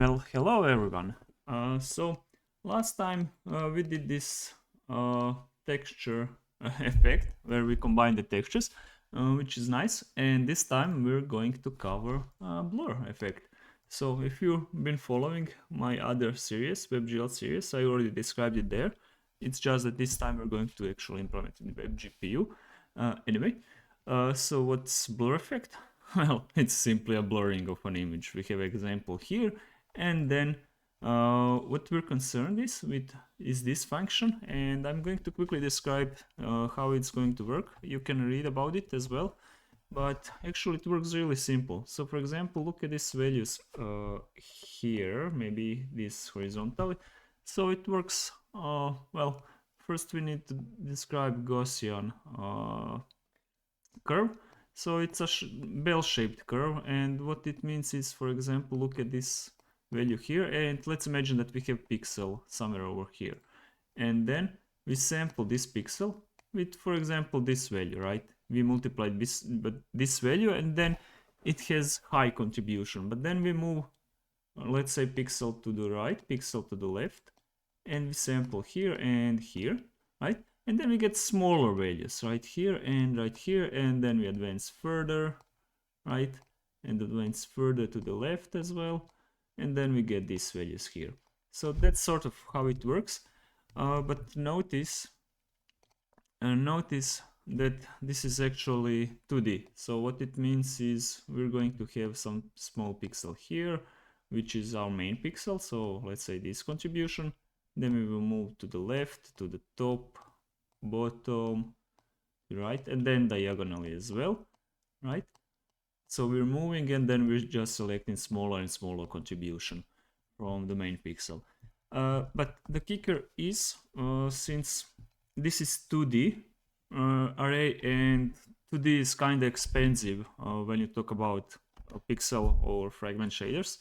Well, hello everyone. So last time we did this texture effect where we combine the textures, which is nice. And this time we're going to cover blur effect. So if you've been following my other series, WebGL series, I already described it there. It's just that this time we're going to actually implement it in WebGPU. So what's blur effect? Well, it's simply a blurring of an image. We have example here, and then what we're concerned with is this function, and I'm going to quickly describe how it's going to work. You can read about it as well, but actually it works really simple. So for example, look at these values here, maybe this horizontally. So it works, well, first we need to describe Gaussian curve. So it's a bell-shaped curve, and what it means is, for example, look at this value here, and let's imagine that we have pixel somewhere over here, and then we sample this pixel with, for example, this value, right? We multiply this value, and then it has high contribution, but then we move, let's say, pixel to the right, pixel to the left, and we sample here and here, right? And then we get smaller values right here, and then we advance further, right? And advance further to the left as well, and then we get these values here. So that's sort of how it works. But notice that this is actually 2D. So what it means is we're going to have some small pixel here, which is our main pixel. So let's say this contribution. Then we will move to the left, to the top, bottom, right, and then diagonally as well, right? So we're moving, and then we're just selecting smaller and smaller contribution from the main pixel. But the kicker is, since this is 2D array, and 2D is kind of expensive when you talk about pixel or fragment shaders.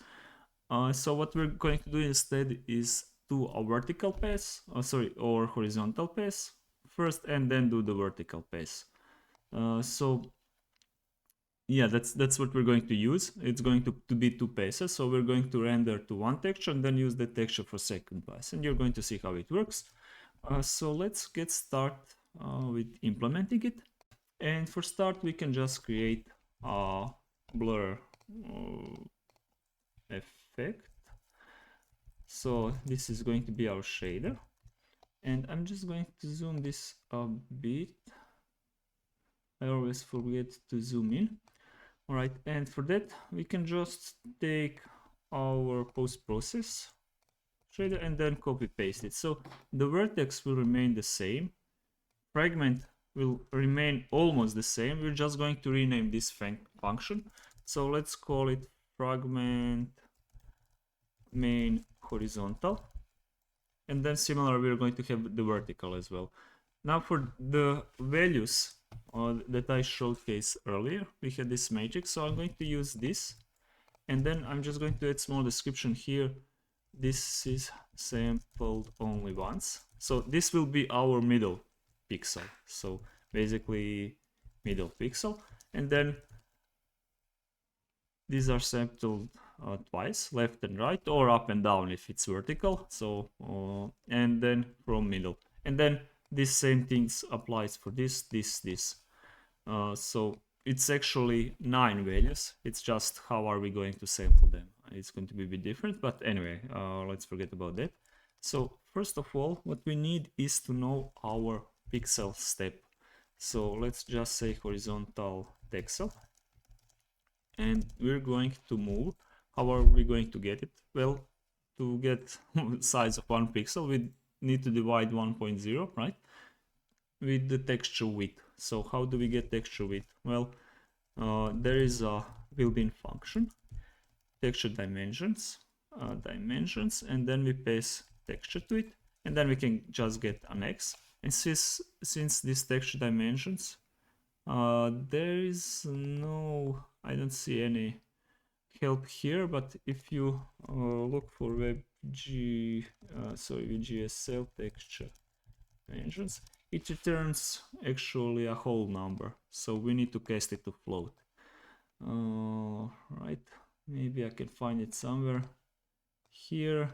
So what we're going to do instead is do a vertical pass, or horizontal pass first, and then do the vertical pass. So yeah, that's what we're going to use. It's going to be two passes, so we're going to render to one texture and then use the texture for second pass, and you're going to see how it works. So let's get started with implementing it. And for start, we can just create a blur effect. So this is going to be our shader, and I'm just going to zoom this a bit. I always forget to zoom in. All right, and for that we can just take our post-process shader and then copy paste it. So the vertex will remain the same, fragment will remain almost the same. We're just going to rename this function. So let's call it fragment main horizontal, and then similar we're going to have the vertical as well. Now for the values that I showcased earlier, we had this matrix, so I'm going to use this, and then I'm just going to add small description here. This is sampled only once, so this will be our middle pixel, so basically middle pixel, and then these are sampled twice, left and right, or up and down if it's vertical. So and then from middle, and then this same things applies for this. So it's actually 9 values. It's just how are we going to sample them. It's going to be a bit different, but anyway, let's forget about that. So first of all, what we need is to know our pixel step. So let's just say horizontal pixel, and we're going to move. How are we going to get it? Well, to get size of 1 pixel, we need to divide 1.0, right, with the texture width. So how do we get texture width? Well, there is a built-in function, texture dimensions, and then we pass texture to it, and then we can just get an X. And since these texture dimensions, there is no, I don't see any help here, but if you look for WGSL texture dimensions, it returns actually a whole number, so we need to cast it to float. Right, maybe I can find it somewhere. here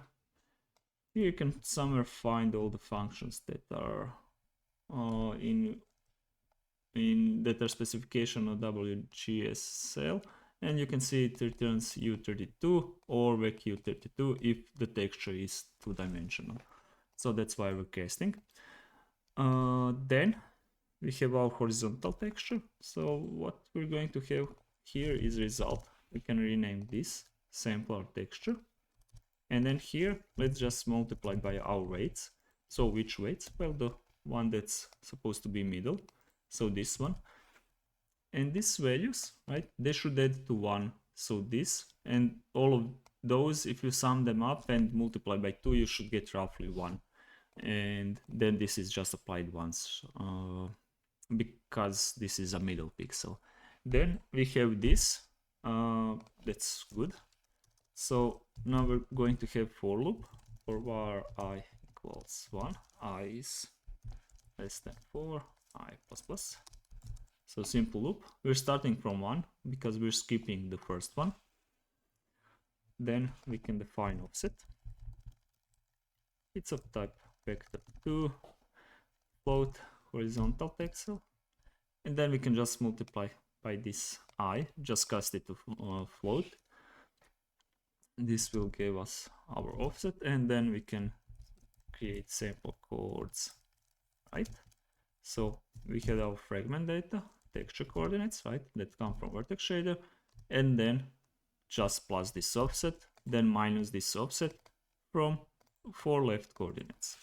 you can somewhere find all the functions that are in that are specification of WGSL, and you can see it returns U32 or VecU32 if the texture is two-dimensional. So that's why we're casting. Then we have our horizontal texture. So what we're going to have here is result. We can rename this sampler texture. And then here, let's just multiply by our weights. So which weights? Well, the one that's supposed to be middle. So this one. And these values, right, they should add to 1. So this, and all of those, if you sum them up and multiply by 2, you should get roughly 1. And then this is just applied once, because this is a middle pixel. Then we have this, that's good. So now we're going to have for loop for var I equals 1, I is less than 4, I plus plus. So simple loop. We're starting from 1 because we're skipping the first one. Then we can define offset. It's of type vector2 float horizontal pixel, and then we can just multiply by this I, just cast it to float. This will give us our offset, and then we can create sample coords, right? So we had our fragment data, texture coordinates, right, that come from vertex shader, and then just plus this offset, then minus this offset from 4 left coordinates.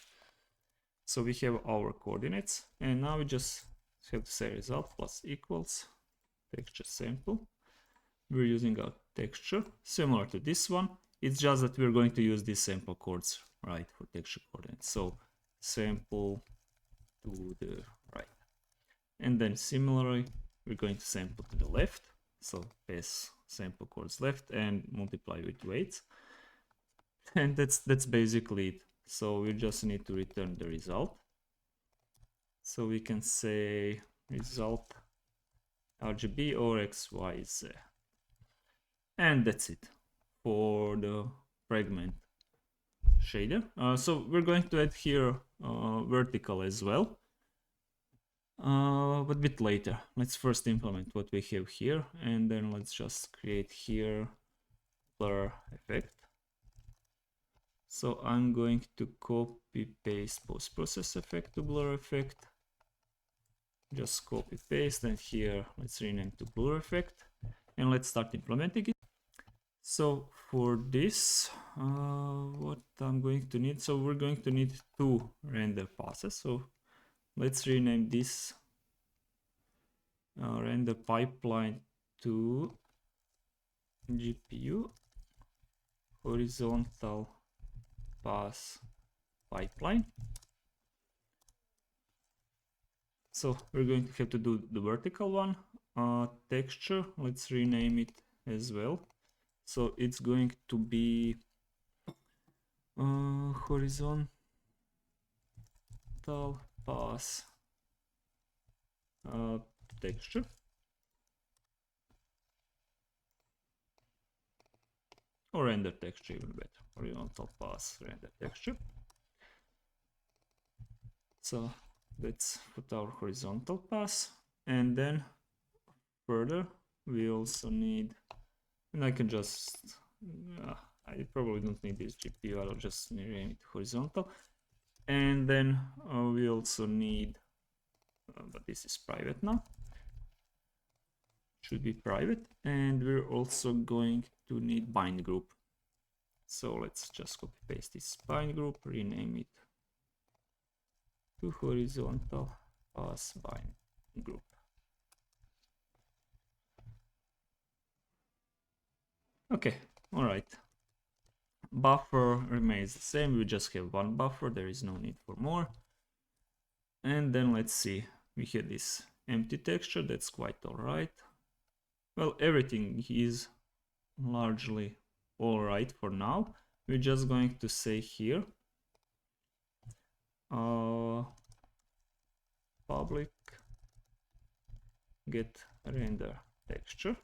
So we have our coordinates, and now we just have to say result plus equals texture sample. We're using a texture similar to this one. It's just that we're going to use these sample coords, right, for texture coordinates. So sample to the right. And then similarly, we're going to sample to the left. So pass sample coords left and multiply with weights. And that's basically it. So we just need to return the result. So we can say result RGB or XYZ. And that's it for the fragment shader. So we're going to add here vertical as well, but a bit later. Let's first implement what we have here, and then let's just create here blur effect. So I'm going to copy paste post-process effect to blur effect. Just copy paste, and here let's rename to blur effect, and let's start implementing it. So for this, what I'm going to need, so we're going to need 2 render passes. So let's rename this render pipeline to GPU horizontal pass pipeline. So we're going to have to do the vertical one. Texture, let's rename it as well. So it's going to be horizontal pass texture. Or render texture, even better. Horizontal pass render texture. So let's put our horizontal pass, and then further we also need, and I can just, I probably don't need this GPU, I'll just rename it horizontal. And then we also need, but this is private now, should be private, and we're also going to need bind group. So let's just copy paste this bind group, rename it to horizontal pass bind group. Okay, all right. Buffer remains the same, we just have 1 buffer, there is no need for more. And then let's see, we had this empty texture, that's quite all right. Well, everything is largely all right for now. We're just going to say here public get render texture.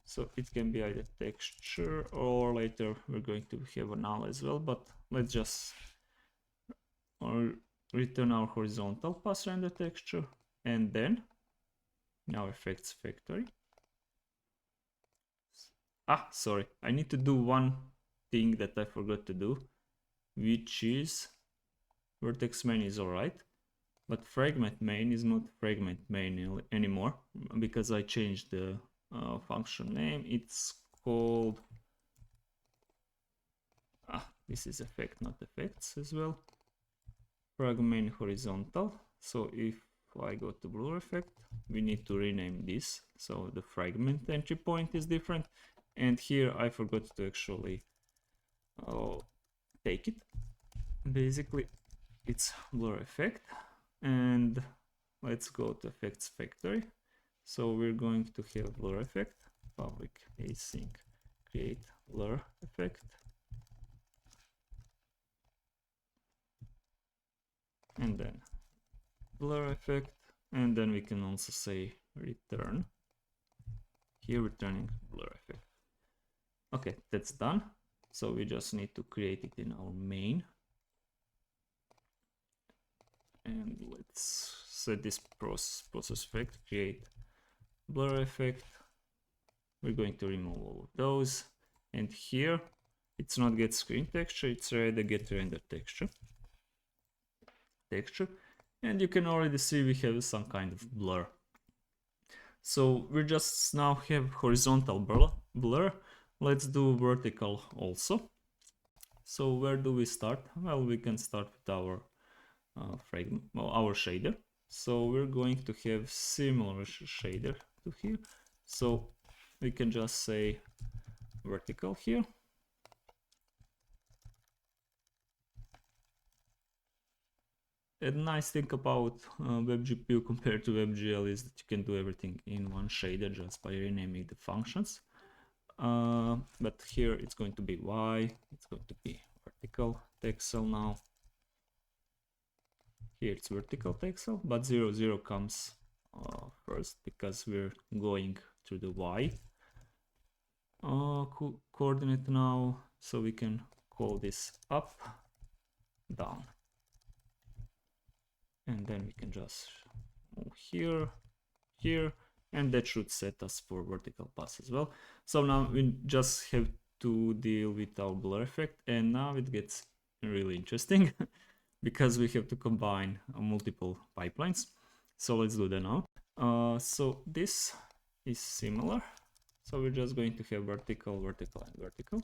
So it can be either texture, or later we're going to have a null as well, but let's just return our horizontal pass render texture, and then now effects factory. Sorry, I need to do one thing that I forgot to do, which is vertex main is alright, but fragment main is not fragment main anymore, because I changed the function name. It's called this is effect, not effects as well. Fragment main horizontal. So if I go to blur effect, we need to rename this, so the fragment entry point is different. And here I forgot to actually take it. Basically it's blur effect, and let's go to effects factory. So we're going to have blur effect, public async create blur effect, and then blur effect, and then we can also say return, here returning blur effect. Okay, that's done. So we just need to create it in our main, and let's set this process effect, create blur effect. We're going to remove all of those, and here it's not get screen texture, it's rather get render texture, and you can already see we have some kind of blur. So we just now have horizontal blur. Let's do vertical also. So where do we start? Well, we can start with our fragment, well, our shader. So we're going to have similar shader to here. So we can just say vertical here. A nice thing about WebGPU compared to WebGL is that you can do everything in one shader just by renaming the functions. But here it's going to be Y, it's going to be vertical texel now. Here it's vertical texel, but 0, 0 comes first because we're going to the Y coordinate now. So we can call this up, down. And then we can just move here, here, and that should set us for vertical pass as well. So now we just have to deal with our blur effect, and now it gets really interesting because we have to combine multiple pipelines. So let's do that now. So this is similar. So we're just going to have vertical, vertical, and vertical.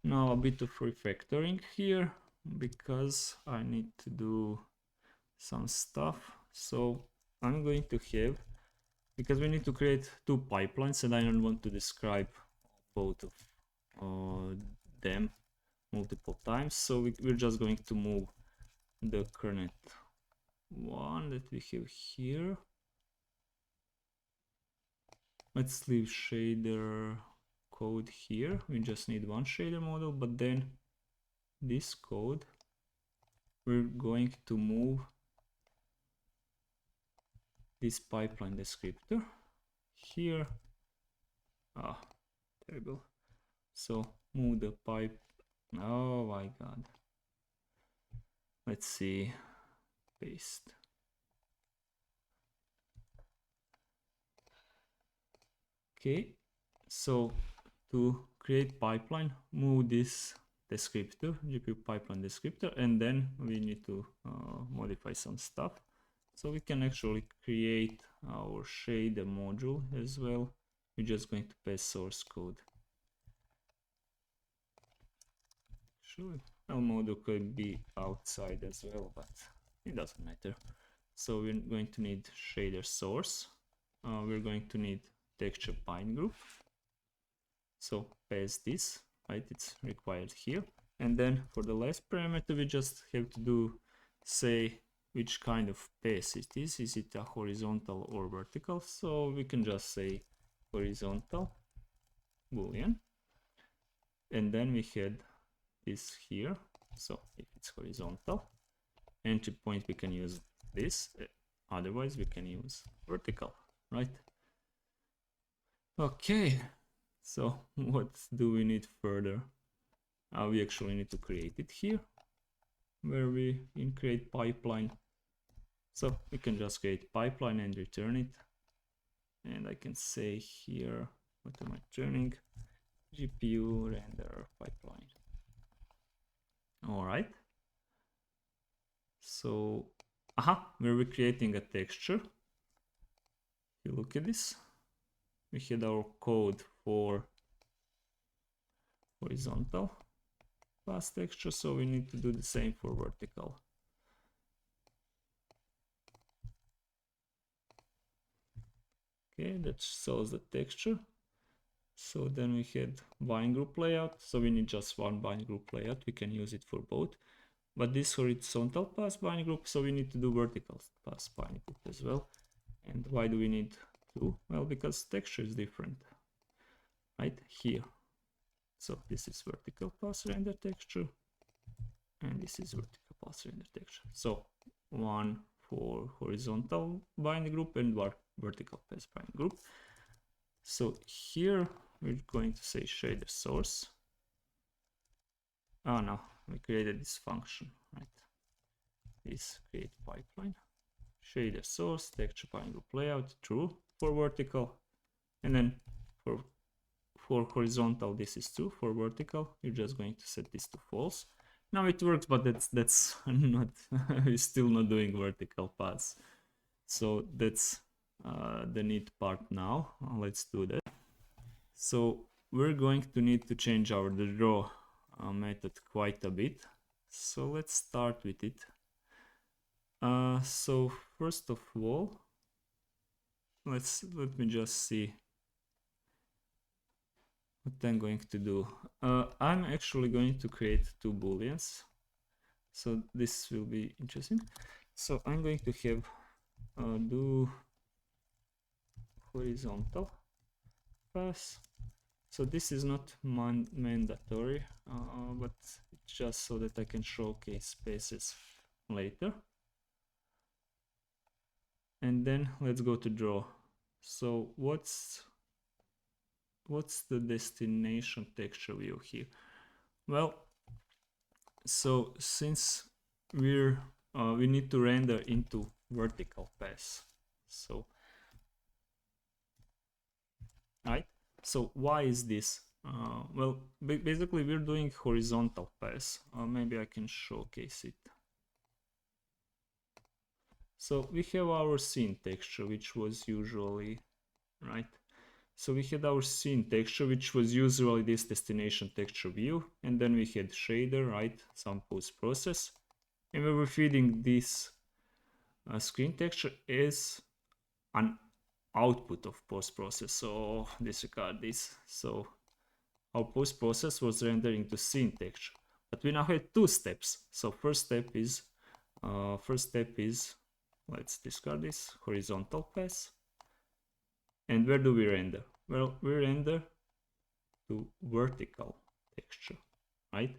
Now a bit of refactoring here because I need to do some stuff. So I'm going to have, because we need to create two pipelines and I don't want to describe both of them multiple times. So we're just going to move the current one that we have here. Let's leave shader code here. We just need one shader model, but then this code, we're going to move this pipeline descriptor here. Terrible. So move the pipe. Oh my god. Let's see. Paste. Okay. So to create pipeline, move this descriptor, GPU pipeline descriptor, and then we need to modify some stuff. So we can actually create our shader module as well. We're just going to pass source code. Actually, our module could be outside as well, but it doesn't matter. So we're going to need shader source. We're going to need texture bind group. So pass this, right? It's required here. And then for the last parameter, we just have to say which kind of pass it is. Is it a horizontal or vertical? So we can just say horizontal boolean. And then we had this here. So if it's horizontal, entry point we can use this, otherwise we can use vertical, right? Okay, so what do we need further? We actually need to create it here, where we in create pipeline. So we can just create pipeline and return it. And I can say here, what am I returning? GPU render pipeline. All right. So, we're creating a texture. If you look at this, we had our code for horizontal path texture, so we need to do the same for vertical. Okay, that shows the texture. So then we had bind group layout, so we need just one bind group layout. We can use it for both. But this horizontal path bind group, so we need to do vertical path bind group as well. And why do we need two? Well, because texture is different, right here. So this is vertical path render texture, and this is vertical path render texture. So one for horizontal bind group and one vertical path bind group. So here we're going to say shader source. Oh no, we created this function, right? This create pipeline. Shader source, texture bind group layout, true for vertical. And then for horizontal, this is true. For vertical, you're just going to set this to false. Now it works, but that's not, we're still not doing vertical paths. So that's the neat part now. Let's do that. So we're going to need to change our draw method quite a bit. So let's start with it. So first of all, let me just see what I'm going to do. I'm actually going to create two booleans. So this will be interesting. So I'm going to have do horizontal path. So this is not mandatory, but it's just so that I can showcase spaces later. And then let's go to draw. So what's the destination texture view here? Well, so since we need to render into vertical path, so right. So why is this? Well, basically we're doing horizontal path. Maybe I can showcase it. So we have our scene texture, which was usually, right? So we had our scene texture, which was usually this destination texture view, and then we had shader, right? Some post-process, and we were feeding this screen texture as an output of post-process. So disregard this. So our post-process was rendering to scene texture, but we now had two steps. So first step is let's discard this horizontal path. And where do we render? Well, we render to vertical texture, right?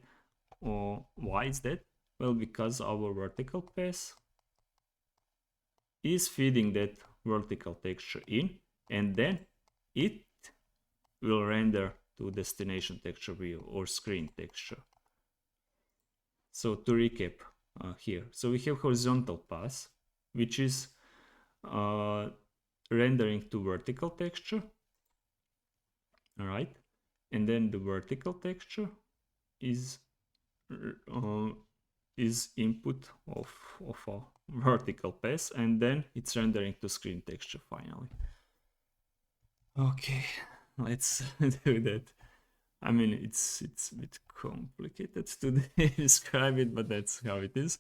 Why is that? Well, because our vertical path is feeding that vertical texture in, and then it will render to destination texture view or screen texture. So to recap here, so we have horizontal path, which is rendering to vertical texture, all right, and then the vertical texture is input of a vertical path, and then it's rendering to screen texture finally. Okay, let's do that. I mean, it's a bit complicated to describe it, but that's how it is.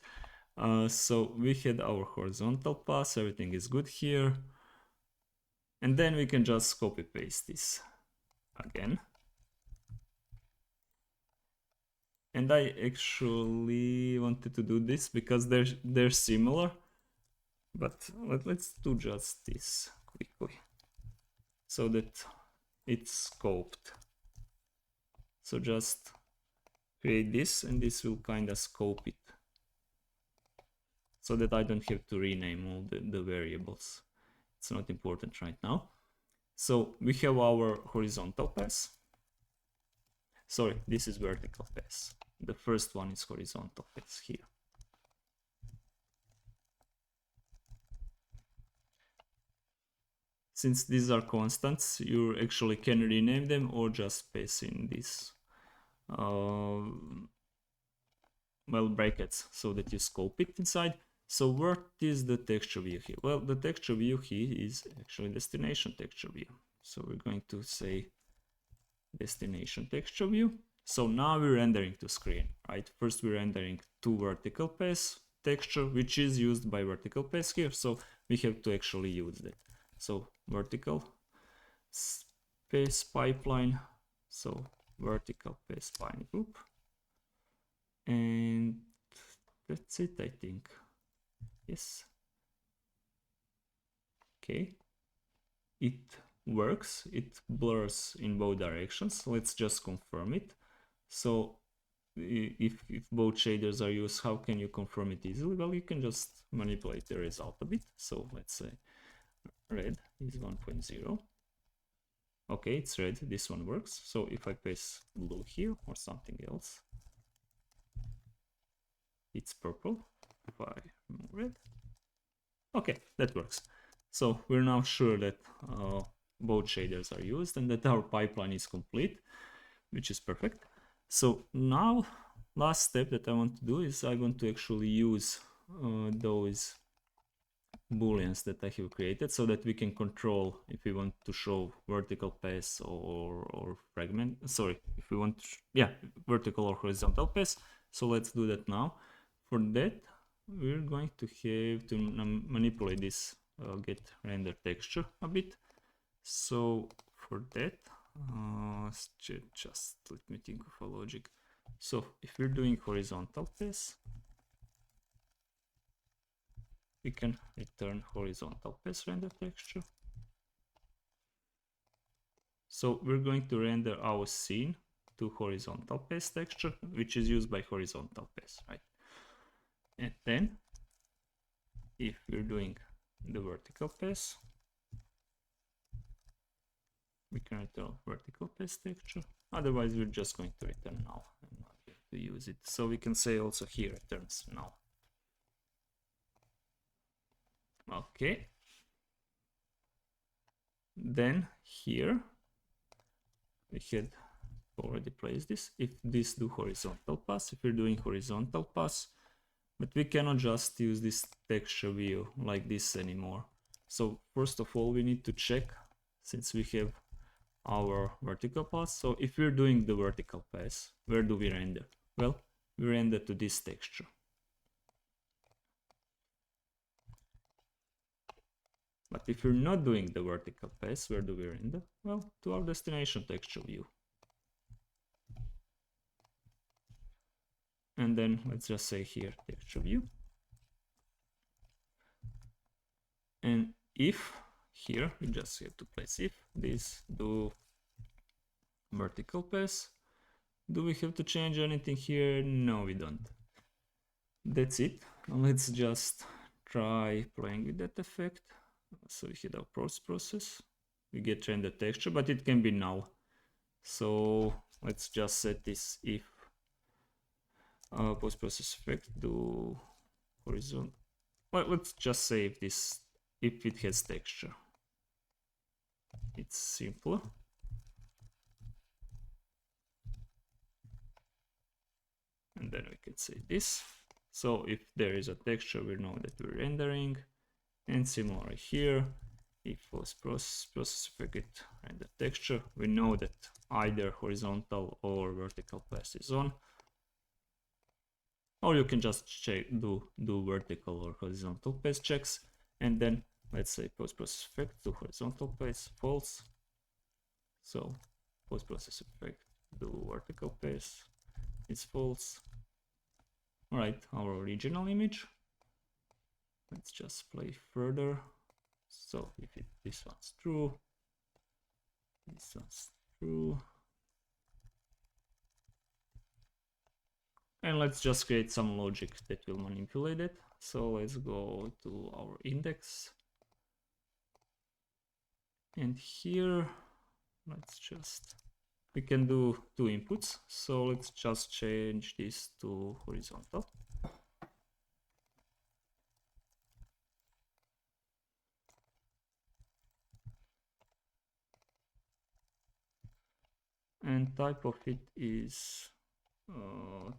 So we had our horizontal path, everything is good here. And then we can just copy paste this again. And I actually wanted to do this because they're similar. But let's do just this quickly so that it's scoped. So just create this, and this will kind of scope it so that I don't have to rename all the variables. It's not important right now. So we have our horizontal pass. Sorry, this is vertical pass. The first one is horizontal pass here. Since these are constants, you actually can rename them or just pass in this well, brackets so that you scope it inside. So what is the texture view here? Well, the texture view here is actually destination texture view. So we're going to say destination texture view. So now we're rendering to screen, right? First we're rendering to vertical pass texture, which is used by vertical pass here. So we have to actually use that. So vertical pass pipeline. So vertical pass spine group. And that's it, I think. Yes. Okay. It works. It blurs in both directions. Let's just confirm it. So if both shaders are used, how can you confirm it easily? Well, you can just manipulate the result a bit. So let's say red is 1.0. Okay, it's red. This one works. So if I paste blue here or something else, it's purple. If I remove red, okay, that works. So we're now sure that both shaders are used and that our pipeline is complete, which is perfect. So now, last step that I want to do is I want to actually use those booleans that I have created so that we can control if we want to show vertical pass or fragment. Sorry, if we want to, vertical or horizontal pass. So let's do that now. For that, we're going to have to manipulate this get render texture a bit. So for that, just let me think of a logic. So if we're doing horizontal pass, we can return horizontal pass render texture. So we're going to render our scene to horizontal pass texture, which is used by horizontal pass, right? And then if we're doing the vertical pass, we can return vertical pass texture. Otherwise, we're just going to return null and not going to use it. So we can say also here returns null. Okay. Then here we had already placed this. If this do horizontal pass, if we're doing horizontal pass, but we cannot just use this texture view like this anymore. So first of all, we need to check, since we have our vertical pass. So if we're doing the vertical pass, where do we render? Well, we render to this texture. But if we're not doing the vertical pass, where do we render? Well, to our destination texture view. And then let's just say here texture view. And if here, we just have to place if this do vertical pass. Do we have to change anything here? No, we don't. That's it. Let's just try playing with that effect. So we hit our process. We get render texture, but it can be null. So let's just set this if post-process effect do horizontal. Well, let's just say if it has texture. It's simpler. And then we can say this. So if there is a texture, we know that we're rendering. And similar here, if process effect render texture, we know that either horizontal or vertical pass is on. Or you can just check, do vertical or horizontal pass checks, and then let's say post-process effect do horizontal pass false. So post-process effect do vertical pass is false. All right, our original image. Let's just play further. So if this one's true, this one's true. And let's just create some logic that will manipulate it. So let's go to our index. And here, we can do two inputs. So let's just change this to horizontal. And type of it is,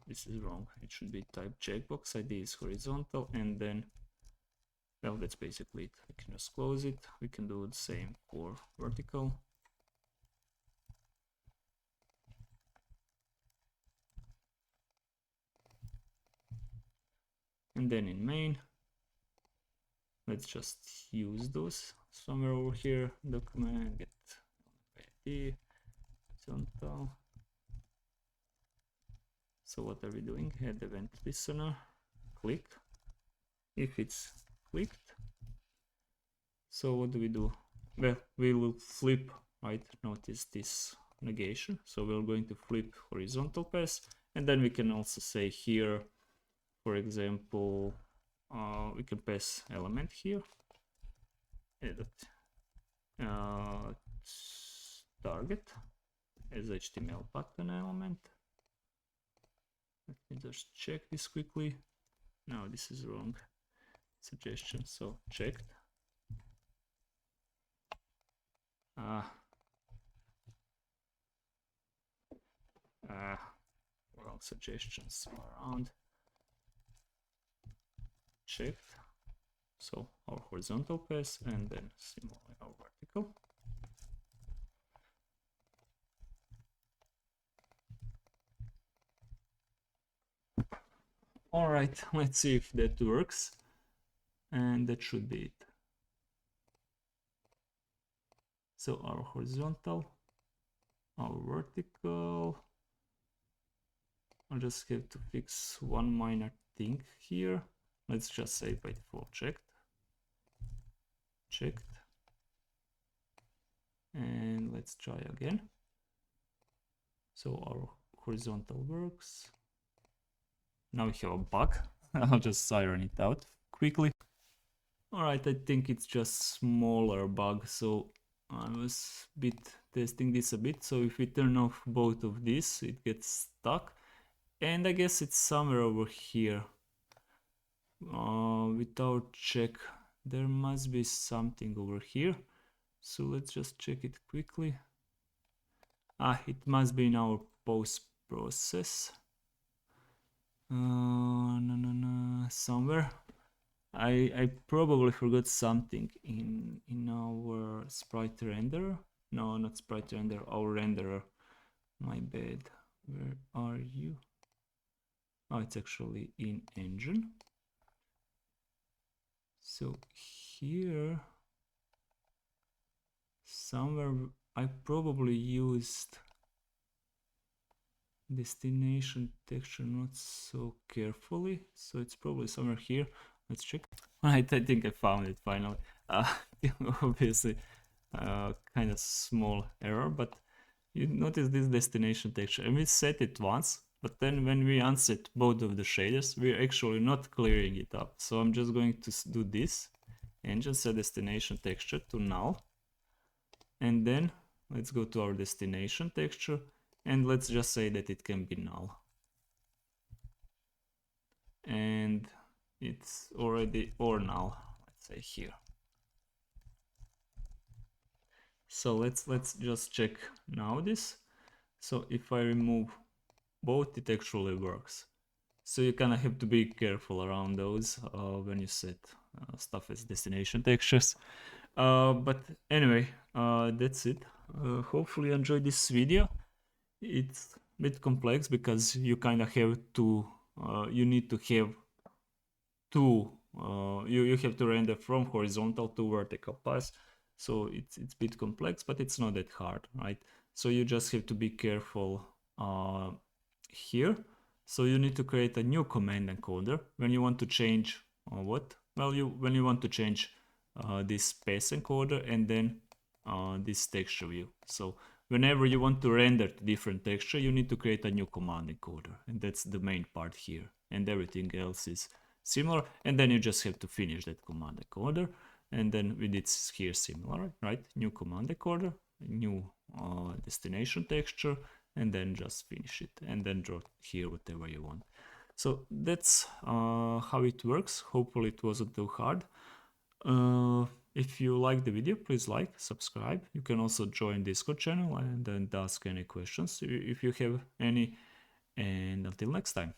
this is wrong. It should be type checkbox. ID is horizontal, and then, well, that's basically it. We can just close it. We can do the same for vertical. And then in main, let's just use those somewhere over here. Document get ID horizontal. So what are we doing? Add event listener. Click. If it's clicked, so what do we do? Well, we will flip, right? Notice this negation. So we're going to flip horizontal pass, and then we can also say here, for example, we can pass element here. Edit target as HTML button element. Let me just check this quickly. No, this is wrong. Suggestion. So checked. Wrong suggestions around. Checked. So our horizontal pass, and then similarly our vertical. All right, let's see if that works. And that should be it. So our horizontal, our vertical. I'll just have to fix one minor thing here. Let's just say by default checked. Checked. And let's try again. So our horizontal works. Now we have a bug. I'll just iron it out quickly. All right, I think it's just smaller bug. So I was testing this a bit. So if we turn off both of these, it gets stuck. And I guess it's somewhere over here. Without check, there must be something over here. So let's just check it quickly. It must be in our post process. No, somewhere. I probably forgot something in our sprite renderer. No, not sprite renderer, our renderer. My bad. Where are you? Oh, it's actually in engine. So here, somewhere I probably used destination texture not so carefully. So it's probably somewhere here. Let's check. Right, I think I found it finally. Obviously, kind of small error, but you notice this destination texture, and we set it once, but then when we unset both of the shaders, we're actually not clearing it up. So I'm just going to do this, engine set destination texture to null, and then let's go to our destination texture, and let's just say that it can be null. And it's already or null, let's say here. So let's just check now this. So if I remove both, it actually works. So you kind of have to be careful around those when you set stuff as destination textures. But anyway, that's it. Hopefully you enjoyed this video. It's a bit complex because you kind of have to, you need to have two, you have to render from horizontal to vertical pass. So it's a bit complex, but it's not that hard, right? So you just have to be careful here. So you need to create a new command encoder when you want to change what? Well, when you want to change this path encoder and then this texture view. So whenever you want to render to different texture, you need to create a new command encoder, and that's the main part here, and everything else is similar, and then you just have to finish that command encoder, and then with it's here similar, right? New command encoder, new destination texture, and then just finish it, and then draw here whatever you want. So that's how it works. Hopefully it wasn't too hard. If you like the video, please like, subscribe. You can also join Discord channel and then ask any questions if you have any. And until next time.